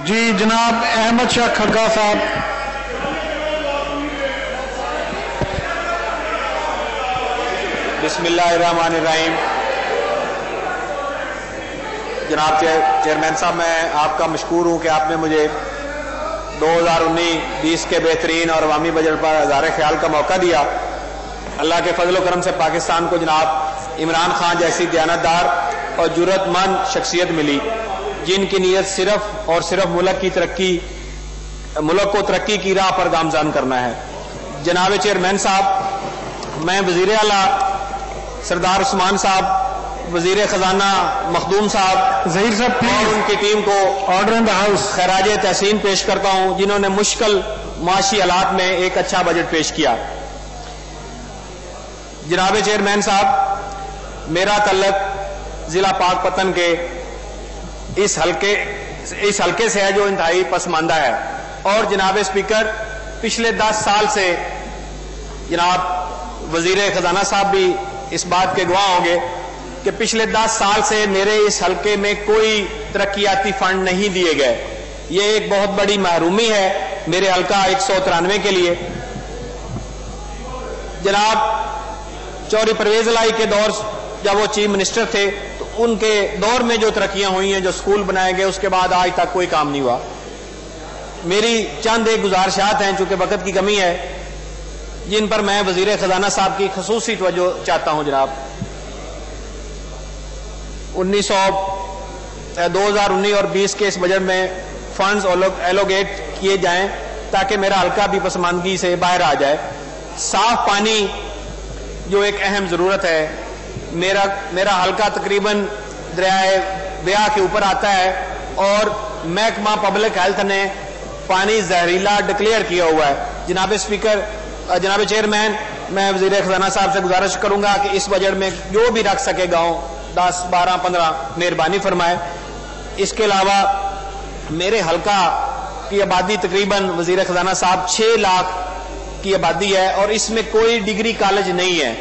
جی جناب احمد شاہ کھگا صاحب. بسم اللہ الرحمن الرحیم. جناب چیئرمین صاحب، میں آپ کا مشکور ہوں کہ آپ نے مجھے 2019-20 کے بہترین اور عوامی بجٹ پر اظہار خیال کا موقع دیا. اللہ کے فضل و کرم سے پاکستان کو جناب عمران خان جیسی دیانتدار اور جرأت مند شخصیت ملی، جن کی نیت صرف اور صرف ملک کو ترقی کی راہ پر گامزن کرنا ہے. جناب چیئرمین صاحب، میں وزیر اعلیٰ سردار عثمان صاحب، وزیر خزانہ مخدوم صاحب، ظہیر صاحب اور ان کی ٹیم کو آرڈر ان دا ہاؤس خراج تحسین پیش کرتا ہوں، جنہوں نے مشکل معاشی حالات میں ایک اچھا بجٹ پیش کیا. جناب چیئرمین صاحب، میرا تعلق ضلع پاک پتن کے اس حلقے سے ہے جو انتہائی پسماندہ ہے. اور جناب اسپیکر، پچھلے 10 سال سے جناب وزیر خزانہ صاحب بھی اس بات کے گواہ ہوں گے کہ پچھلے 10 سال سے میرے اس حلقے میں کوئی ترقیاتی فنڈ نہیں دیے گئے. یہ ایک بہت بڑی محرومی ہے میرے حلقہ 193 کے لیے. جناب چوہدری پرویز الہی کے دور جب وہ چیف منسٹر تھے تو ان کے دور میں جو ترقیاں ہوئی ہیں، جو اسکول بنائے گئے، اس کے بعد آج تک کوئی کام نہیں ہوا. میری چند ایک گزارشات ہیں، چونکہ وقت کی کمی ہے، جن پر میں وزیر خزانہ صاحب کی خصوصی توجہ چاہتا ہوں. جناب 2019 اور 20 کے اس بجٹ میں فنڈز ایلوگیٹ کیے جائیں تاکہ میرا حلقہ بھی پسماندگی سے باہر آ جائے. صاف پانی جو ایک اہم ضرورت ہے، میرا حلقہ تقریباً دریائے بیاہ کے اوپر آتا ہے اور محکمہ پبلک ہیلتھ نے پانی زہریلا ڈکلیئر کیا ہوا ہے. جناب اسپیکر، جناب چیئرمین، میں وزیر خزانہ صاحب سے گزارش کروں گا کہ اس بجٹ میں جو بھی رکھ سکے گاؤں 10, 12, 15 مہربانی فرمائے. اس کے علاوہ میرے حلقہ کی آبادی تقریباً وزیر خزانہ صاحب 6 لاکھ کی آبادی ہے اور اس میں کوئی ڈگری کالج نہیں ہے.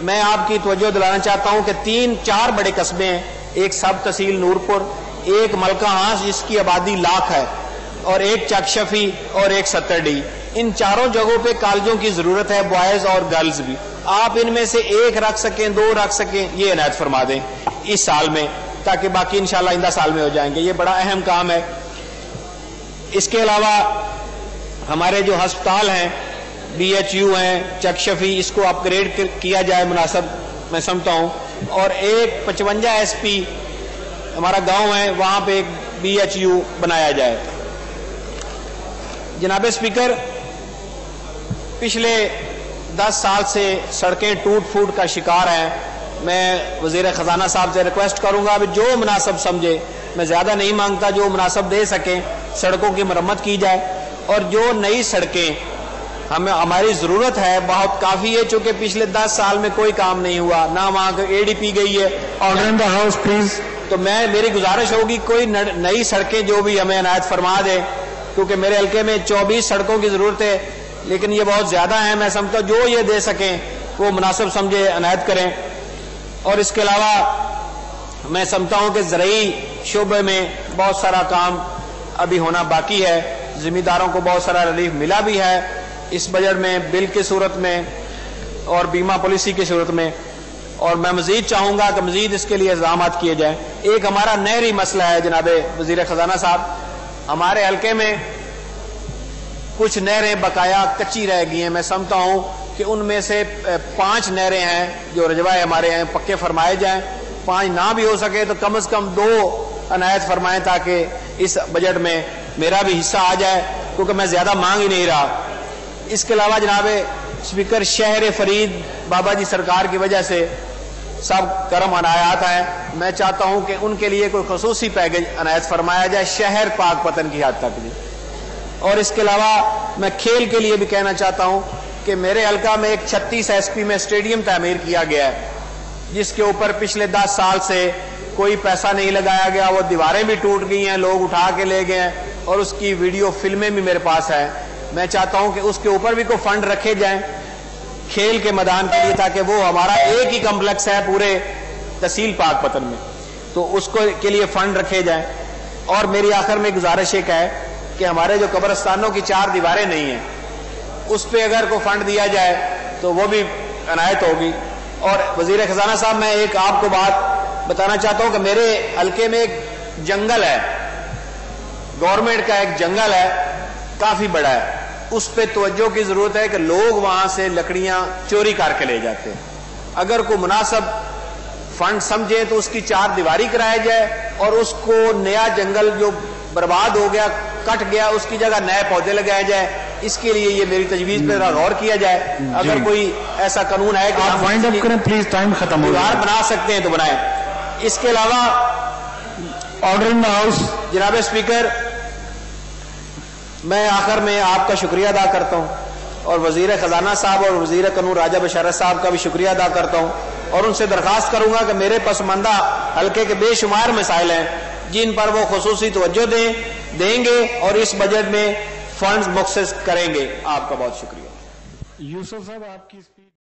میں آپ کی توجہ دلانا چاہتا ہوں کہ 3-4 بڑے قصبے ہیں، ایک سب تحصیل نورپور، ایک ملکہ ہانس جس کی آبادی لاکھ ہے، اور ایک چک شفی اور ایک 70 ڈی. ان چاروں جگہوں پہ کالجوں کی ضرورت ہے، بوائز اور گرلز بھی. آپ ان میں سے 1 رکھ سکیں، 2 رکھ سکیں، یہ عنایت فرما دیں اس سال میں، تاکہ باقی انشاءاللہ آئندہ سال میں ہو جائیں گے. یہ بڑا اہم کام ہے. اس کے علاوہ ہمارے جو ہسپتال ہیں، BHU ہیں، چک شفی، اس کو اپ گریڈ کیا جائے مناسب میں سمجھتا ہوں. اور ایک 55 SP ہمارا گاؤں ہے، وہاں پہ ایک BHU بنایا جائے. جناب اسپیکر، پچھلے 10 سال سے سڑکیں ٹوٹ پھوٹ کا شکار ہیں. میں وزیر خزانہ صاحب سے ریکویسٹ کروں گا جو مناسب سمجھے، میں زیادہ نہیں مانگتا، جو مناسب دے سکیں سڑکوں کی مرمت کی جائے. اور جو نئی سڑکیں ہماری ضرورت ہے بہت کافی ہے، چونکہ پچھلے 10 سال میں کوئی کام نہیں ہوا، نہ وہاں ADP گئی ہے. Order in the house please. تو میری گزارش ہوگی کوئی نئی سڑکیں جو بھی ہمیں عنایت فرما دے، کیونکہ میرے حلقے میں 24 سڑکوں کی ضرورت ہے، لیکن یہ بہت زیادہ ہیں. میں سمجھتا ہوں جو یہ دے سکیں وہ مناسب سمجھے عنایت کریں. اور اس کے علاوہ میں سمجھتا ہوں کہ زرعی شعبے میں بہت سارا کام ابھی ہونا باقی ہے. ذمہ کو بہت سارا ریلیف ملا بھی ہے اس بجٹ میں، بل کی صورت میں اور بیمہ پالیسی کی صورت میں. اور میں مزید چاہوں گا کہ مزید اس کے لیے اقدامات کیے جائیں. ایک ہمارا نہری مسئلہ ہے جناب وزیر خزانہ صاحب. ہمارے حلقے میں کچھ نہریں بقایا کچی رہ گئی ہیں. میں سمجھتا ہوں کہ ان میں سے 5 نہریں ہیں جو رجوائے ہمارے ہیں پکے فرمائے جائیں. 5 نہ بھی ہو سکے تو کم از کم 2 عنایت فرمائیں تاکہ اس بجٹ میں میرا بھی حصہ آ جائے، کیونکہ میں زیادہ مانگ ہی نہیں رہا. اس کے علاوہ جناب اسپیکر، شہر فرید بابا جی سرکار کی وجہ سے سب کرم عنایات ہیں. میں چاہتا ہوں کہ ان کے لیے کوئی خصوصی پیکج عنایت فرمایا جائے شہر پاک پتن کی حد تک بھی. اور اس کے علاوہ میں کھیل کے لیے بھی کہنا چاہتا ہوں کہ میرے حلقہ میں ایک 36 SP میں اسٹیڈیم تعمیر کیا گیا ہے، جس کے اوپر پچھلے 10 سال سے کوئی پیسہ نہیں لگایا گیا. وہ دیواریں بھی ٹوٹ گئی ہیں، لوگ اٹھا کے لے گئے ہیں، اور اس کی ویڈیو فلمیں بھی میرے پاس ہیں. میں چاہتا ہوں کہ اس کے اوپر بھی کوئی فنڈ رکھے جائیں کھیل کے میدان کے لیے، تاکہ وہ ہمارا ایک ہی کمپلیکس ہے پورے تحصیل پاک پتن میں، تو اس کو کے لیے فنڈ رکھے جائیں. اور میری آخر میں گزارش ایک ہے کہ ہمارے جو قبرستانوں کی 4 دیواریں نہیں ہیں اس پہ اگر کوئی فنڈ دیا جائے تو وہ بھی عنایت ہوگی. اور وزیر خزانہ صاحب میں ایک آپ کو بات بتانا چاہتا ہوں کہ میرے حلقے میں ایک جنگل ہے, گورنمنٹ کا ایک جنگل ہے, کافی بڑا ہے, اس پہ توجہ کی ضرورت ہے کہ لوگ وہاں سے لکڑیاں چوری کر کے لے جاتے ہیں. اگر کوئی مناسب فنڈ سمجھے تو اس کی 4 دیواری کرایا جائے اور اس کو نیا جنگل جو برباد ہو گیا کٹ گیا اس کی جگہ نئے پودے لگائے جائے. اس کے لیے یہ میری تجویز پہ غور کیا جائے. اگر کوئی ایسا قانون ہے کہ آپ وائنڈ اپ کریں پلیز, ٹائم ختم ہو دیوار بنا سکتے ہیں تو بنائیں. اس کے علاوہ آرڈر ان دا ہاؤس. جناب اسپیکر, میں آخر میں آپ کا شکریہ ادا کرتا ہوں اور وزیر خزانہ صاحب اور وزیر قانون راجہ بشارت صاحب کا بھی شکریہ ادا کرتا ہوں اور ان سے درخواست کروں گا کہ میرے پسماندہ حلقے کے بے شمار مسائل ہیں جن پر وہ خصوصی توجہ دیں گے اور اس بجٹ میں فنڈز مخصص کریں گے. آپ کا بہت شکریہ. یوسف صاحب آپ کی